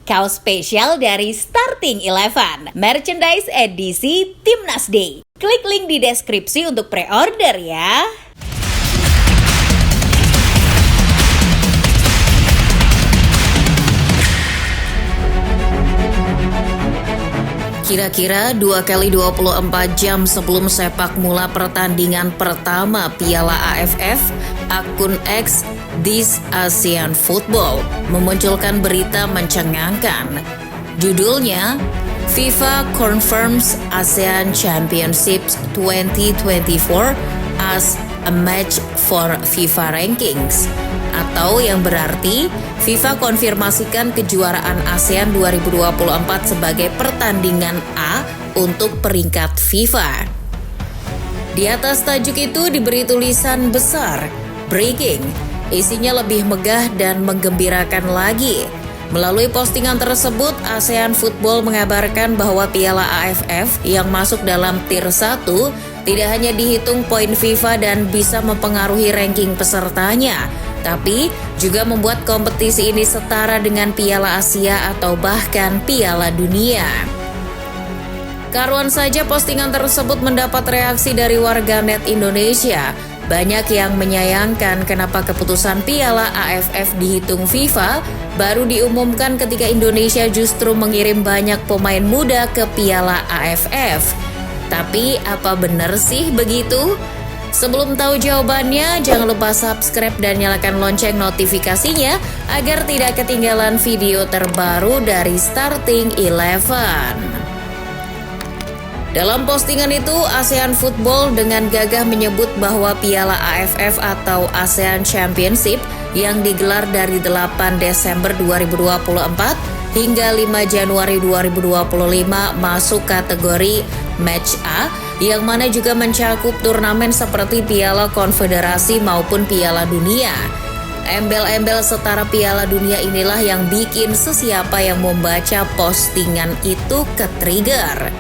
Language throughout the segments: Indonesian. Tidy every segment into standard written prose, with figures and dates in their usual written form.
kaos spesial dari Starting Eleven, merchandise edisi Timnas Day. Klik link di deskripsi untuk pre-order ya. Kira-kira 2 kali 24 jam sebelum sepak mula pertandingan pertama Piala AFF, akun X This ASEAN Football memunculkan berita mencengangkan. Judulnya, FIFA confirms ASEAN Championships 2024 as a match for FIFA rankings. Atau yang berarti FIFA konfirmasikan kejuaraan ASEAN 2024 sebagai pertandingan A untuk peringkat FIFA. Di atas tajuk itu diberi tulisan besar, breaking, isinya lebih megah dan menggembirakan lagi. Melalui postingan tersebut, ASEAN Football mengabarkan bahwa Piala AFF yang masuk dalam Tier 1 tidak hanya dihitung poin FIFA dan bisa mempengaruhi ranking pesertanya, tapi juga membuat kompetisi ini setara dengan Piala Asia atau bahkan Piala Dunia. Karuan saja postingan tersebut mendapat reaksi dari warganet Indonesia. Banyak yang menyayangkan kenapa keputusan Piala AFF dihitung FIFA baru diumumkan ketika Indonesia justru mengirim banyak pemain muda ke Piala AFF. Tapi apa benar sih begitu? Sebelum tahu jawabannya, jangan lupa subscribe dan nyalakan lonceng notifikasinya agar tidak ketinggalan video terbaru dari Starting Eleven. Dalam postingan itu, ASEAN Football dengan gagah menyebut bahwa Piala AFF atau ASEAN Championship yang digelar dari 8 Desember 2024 hingga 5 Januari 2025 masuk kategori Match A, yang mana juga mencakup turnamen seperti Piala Konfederasi maupun Piala Dunia. Embel-embel setara Piala Dunia inilah yang bikin sesiapa yang membaca postingan itu ke-trigger.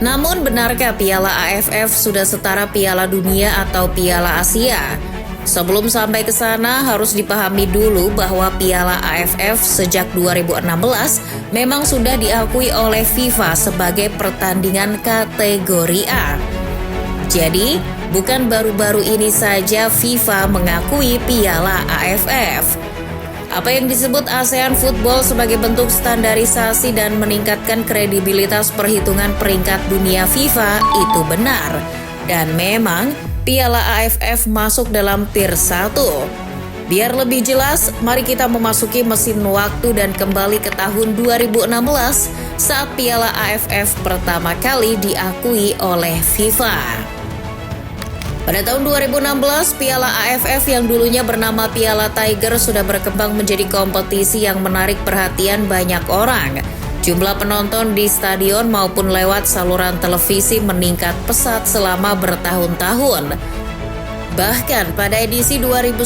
Namun benarkah Piala AFF sudah setara Piala Dunia atau Piala Asia? Sebelum sampai ke sana, harus dipahami dulu bahwa Piala AFF sejak 2016 memang sudah diakui oleh FIFA sebagai pertandingan kategori A. Jadi, bukan baru-baru ini saja FIFA mengakui Piala AFF. Apa yang disebut ASEAN Football sebagai bentuk standarisasi dan meningkatkan kredibilitas perhitungan peringkat dunia FIFA itu benar. Dan memang Piala AFF masuk dalam Tier 1. Biar lebih jelas, mari kita memasuki mesin waktu dan kembali ke tahun 2016 saat Piala AFF pertama kali diakui oleh FIFA. Pada tahun 2016, Piala AFF yang dulunya bernama Piala Tiger sudah berkembang menjadi kompetisi yang menarik perhatian banyak orang. Jumlah penonton di stadion maupun lewat saluran televisi meningkat pesat selama bertahun-tahun. Bahkan pada edisi 2010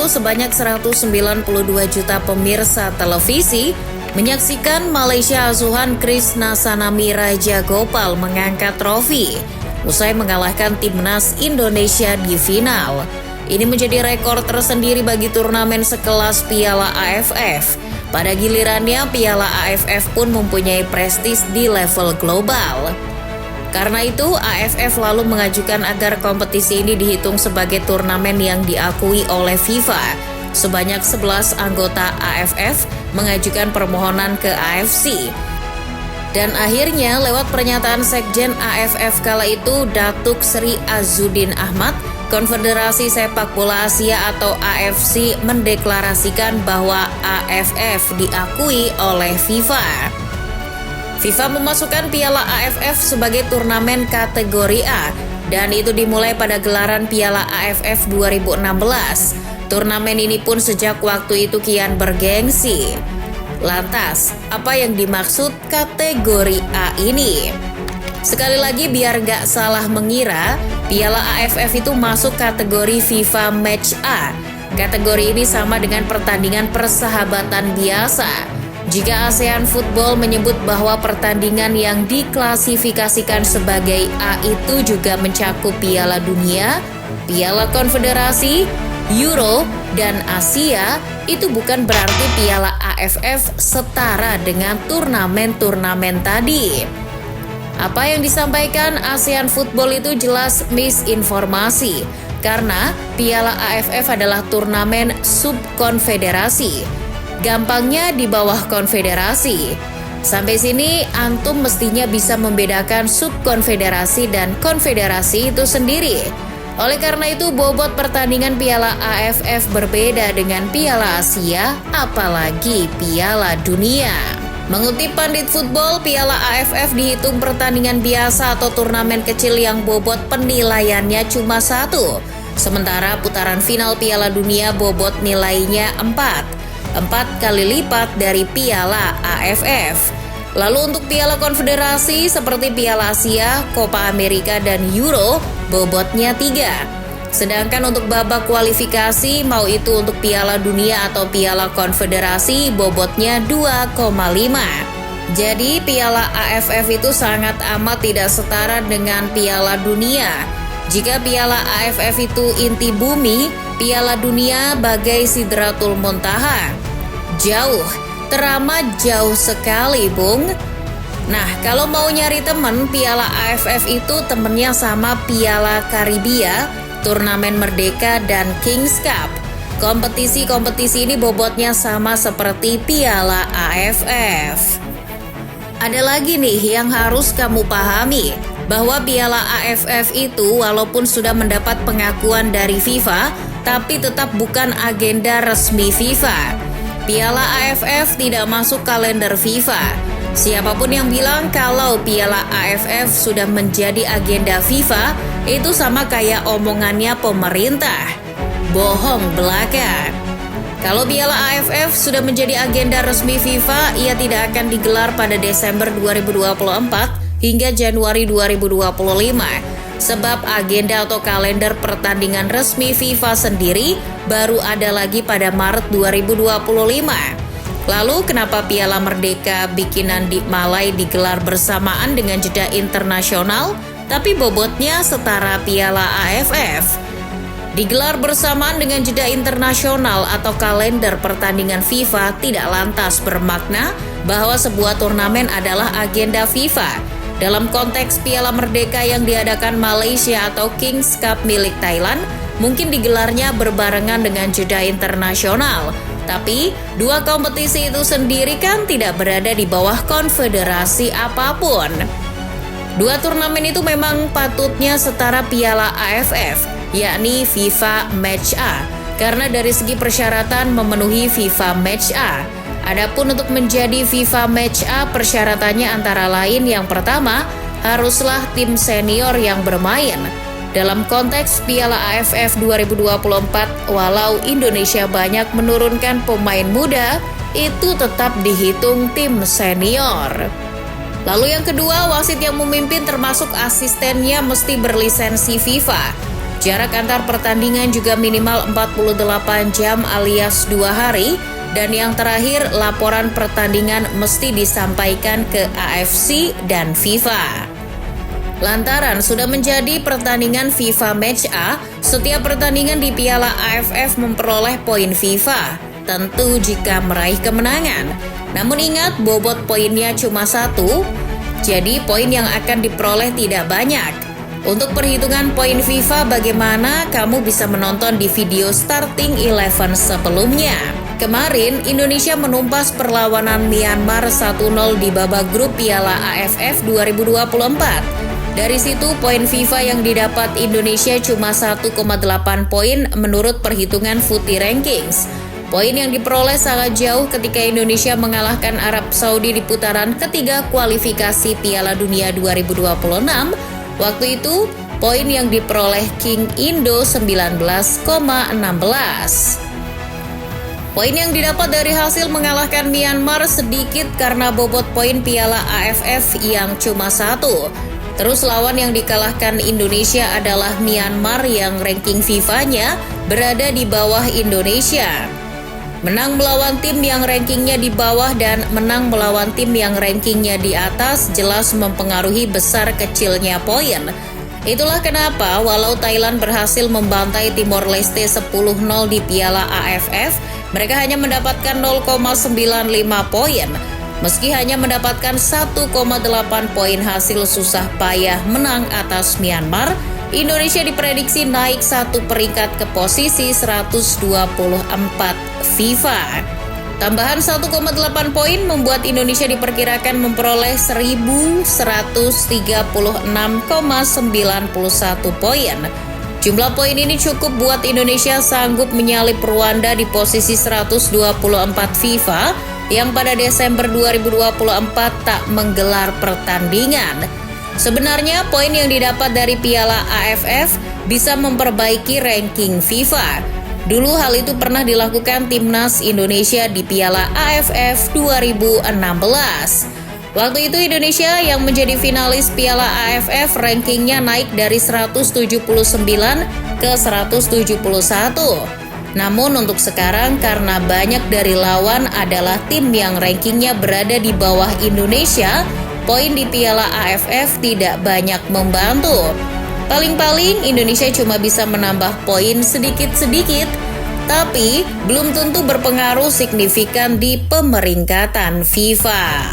sebanyak 192 juta pemirsa televisi menyaksikan Malaysia asuhan Krishna Sanami Raja Gopal mengangkat trofi usai mengalahkan timnas Indonesia di final. Ini menjadi rekor tersendiri bagi turnamen sekelas Piala AFF. Pada gilirannya, Piala AFF pun mempunyai prestis di level global. Karena itu, AFF lalu mengajukan agar kompetisi ini dihitung sebagai turnamen yang diakui oleh FIFA. Sebanyak 11 anggota AFF mengajukan permohonan ke AFC. Dan akhirnya, lewat pernyataan Sekjen AFF kala itu, Datuk Seri Azuddin Ahmad, Konfederasi Sepak Bola Asia atau AFC mendeklarasikan bahwa AFF diakui oleh FIFA. FIFA memasukkan Piala AFF sebagai turnamen kategori A dan itu dimulai pada gelaran Piala AFF 2016. Turnamen ini pun sejak waktu itu kian bergengsi. Lantas, apa yang dimaksud kategori A ini? Sekali lagi biar gak salah mengira, Piala AFF itu masuk kategori FIFA Match A. Kategori ini sama dengan pertandingan persahabatan biasa. Jika ASEAN Football menyebut bahwa pertandingan yang diklasifikasikan sebagai A itu juga mencakup Piala Dunia, Piala Konfederasi, Euro, dan Asia, itu bukan berarti Piala AFF setara dengan turnamen-turnamen tadi. Apa yang disampaikan ASEAN Football itu jelas misinformasi, karena Piala AFF adalah turnamen subkonfederasi. Gampangnya di bawah konfederasi. Sampai sini, antum mestinya bisa membedakan subkonfederasi dan konfederasi itu sendiri. Oleh karena itu, bobot pertandingan Piala AFF berbeda dengan Piala Asia, apalagi Piala Dunia. Mengutip Pandit Football, Piala AFF dihitung pertandingan biasa atau turnamen kecil yang bobot penilaiannya cuma 1. Sementara putaran final Piala Dunia bobot nilainya 4 kali lipat dari Piala AFF. Lalu untuk Piala Konfederasi seperti Piala Asia, Copa America, dan Euro bobotnya 3. Sedangkan untuk babak kualifikasi, mau itu untuk Piala Dunia atau Piala Konfederasi, bobotnya 2,5. Jadi Piala AFF itu sangat amat tidak setara dengan Piala Dunia. Jika Piala AFF itu inti bumi, Piala Dunia bagai Sidratul Muntaha. Jauh, teramat jauh sekali, Bung. Nah, kalau mau nyari temen, Piala AFF itu temennya sama Piala Karibia, Turnamen Merdeka, dan Kings Cup. Kompetisi-kompetisi ini bobotnya sama seperti Piala AFF. Ada lagi nih yang harus kamu pahami, bahwa Piala AFF itu walaupun sudah mendapat pengakuan dari FIFA, tapi tetap bukan agenda resmi FIFA. Piala AFF tidak masuk kalender FIFA. Siapapun yang bilang kalau Piala AFF sudah menjadi agenda FIFA, itu sama kayak omongannya pemerintah. Bohong belaka. Kalau Piala AFF sudah menjadi agenda resmi FIFA, ia tidak akan digelar pada Desember 2024 hingga Januari 2025. Sebab agenda atau kalender pertandingan resmi FIFA sendiri baru ada lagi pada Maret 2025. Lalu kenapa Piala Merdeka bikinan di Malai digelar bersamaan dengan jeda internasional, tapi bobotnya setara Piala AFF? Digelar bersamaan dengan jeda internasional atau kalender pertandingan FIFA tidak lantas bermakna bahwa sebuah turnamen adalah agenda FIFA. Dalam konteks Piala Merdeka yang diadakan Malaysia atau Kings Cup milik Thailand, mungkin digelarnya berbarengan dengan jeda internasional. Tapi, dua kompetisi itu sendiri kan tidak berada di bawah konfederasi apapun. Dua turnamen itu memang patutnya setara Piala AFF, yakni FIFA Match A, karena dari segi persyaratan memenuhi FIFA Match A. Adapun untuk menjadi FIFA Match A, persyaratannya antara lain yang pertama, haruslah tim senior yang bermain. Dalam konteks Piala AFF 2024, walau Indonesia banyak menurunkan pemain muda, itu tetap dihitung tim senior. Lalu yang kedua, wasit yang memimpin termasuk asistennya mesti berlisensi FIFA. Jarak antar pertandingan juga minimal 48 jam alias 2 hari. Dan yang terakhir, laporan pertandingan mesti disampaikan ke AFC dan FIFA. Lantaran sudah menjadi pertandingan FIFA Match A, setiap pertandingan di Piala AFF memperoleh poin FIFA, tentu jika meraih kemenangan. Namun ingat, bobot poinnya cuma 1, jadi poin yang akan diperoleh tidak banyak. Untuk perhitungan poin FIFA bagaimana, kamu bisa menonton di video Starting 11 sebelumnya. Kemarin, Indonesia menumpas perlawanan Myanmar 1-0 di babak grup Piala AFF 2024. Dari situ, poin FIFA yang didapat Indonesia cuma 1,8 poin menurut perhitungan Footy Rankings. Poin yang diperoleh sangat jauh ketika Indonesia mengalahkan Arab Saudi di putaran ketiga kualifikasi Piala Dunia 2026. Waktu itu, poin yang diperoleh King Indo 19,16. Poin yang didapat dari hasil mengalahkan Myanmar sedikit karena bobot poin Piala AFF yang cuma 1. Terus lawan yang dikalahkan Indonesia adalah Myanmar yang ranking FIFA-nya berada di bawah Indonesia. Menang melawan tim yang rankingnya di bawah dan menang melawan tim yang rankingnya di atas jelas mempengaruhi besar kecilnya poin. Itulah kenapa walau Thailand berhasil membantai Timor Leste 10-0 di Piala AFF, mereka hanya mendapatkan 0,95 poin. Meski hanya mendapatkan 1,8 poin hasil susah payah menang atas Myanmar, Indonesia diprediksi naik satu peringkat ke posisi 124 FIFA. Tambahan 1,8 poin membuat Indonesia diperkirakan memperoleh 1.136,91 poin. Jumlah poin ini cukup buat Indonesia sanggup menyalip Rwanda di posisi 124 FIFA yang pada Desember 2024 tak menggelar pertandingan. Sebenarnya poin yang didapat dari Piala AFF bisa memperbaiki ranking FIFA. Dulu hal itu pernah dilakukan timnas Indonesia di Piala AFF 2016. Waktu itu Indonesia yang menjadi finalis Piala AFF rankingnya naik dari 179 ke 171. Namun untuk sekarang karena banyak dari lawan adalah tim yang rankingnya berada di bawah Indonesia, poin di Piala AFF tidak banyak membantu. Paling-paling Indonesia cuma bisa menambah poin sedikit-sedikit, tapi belum tentu berpengaruh signifikan di pemeringkatan FIFA.